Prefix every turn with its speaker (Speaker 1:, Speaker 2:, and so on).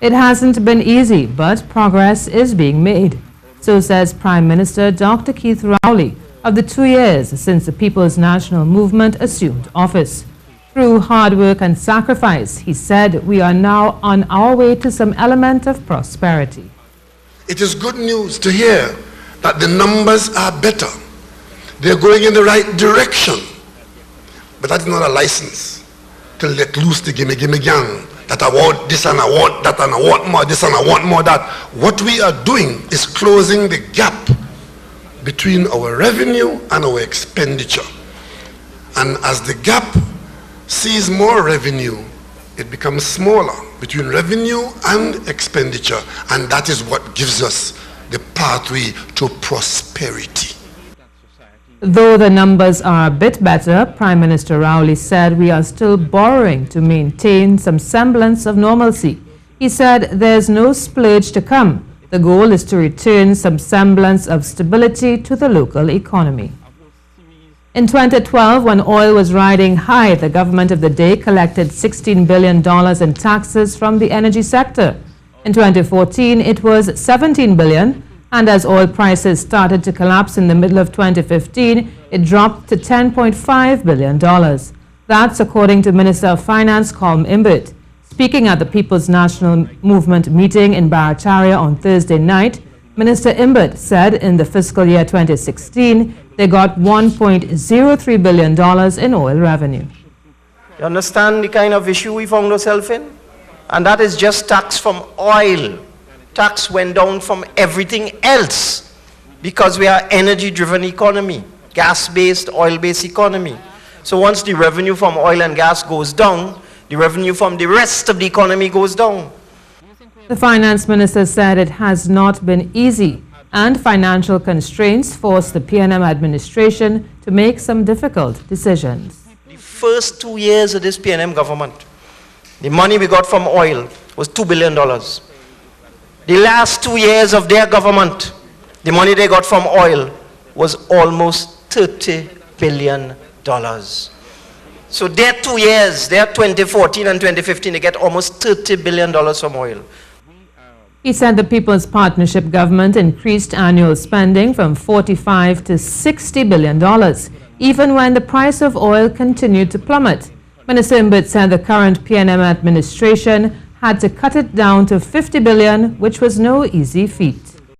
Speaker 1: It hasn't been easy, but progress is being made. So says Prime Minister Dr. Keith Rowley of the 2 years since the People's National Movement assumed office. Through hard work and sacrifice, he said, we are now on our way to some element of prosperity.
Speaker 2: It is good news to hear that the numbers are better. They're going in the right direction. But that is not a license to let loose the gimme gang that I want this and I want that and I want more this and I want more that. What we are doing is closing the gap between our revenue and our expenditure. And as the gap sees more revenue, it becomes smaller between revenue and expenditure, and that is what gives us the pathway to prosperity.
Speaker 1: Though the numbers are a bit better, Prime Minister Rowley said we are still borrowing to maintain some semblance of normalcy. He said there's no splurge to come. The goal is to return some semblance of stability to the local economy. In 2012, when oil was riding high, the government of the day collected $16 billion in taxes from the energy sector. In 2014, it was $17 billion, and as oil prices started to collapse in the middle of 2015, it dropped to $10.5 billion. That's according to Minister of Finance Colm Imbert. Speaking at the People's National Movement meeting in Barataria on Thursday night, Minister Imbert said in the fiscal year 2016, they got $1.03 billion in oil revenue.
Speaker 3: You understand the kind of issue we found ourselves in? And that is just tax from oil. Tax went down from everything else because we are an energy-driven economy, gas-based, oil-based economy. So once the revenue from oil and gas goes down, the revenue from the rest of the economy goes down.
Speaker 1: The finance minister said it has not been easy, and financial constraints forced the PNM administration to make some difficult decisions.
Speaker 3: The first 2 years of this PNM government, the money we got from oil was $2 billion. The last 2 years of their government, the money they got from oil was almost $30 billion. So their 2 years, their 2014 and 2015, they get almost $30 billion from oil.
Speaker 1: He said the People's Partnership government increased annual spending from $45 to $60 billion, even when the price of oil continued to plummet. Minister Imbert said the current PNM administration had to cut it down to $50 billion, which was no easy feat.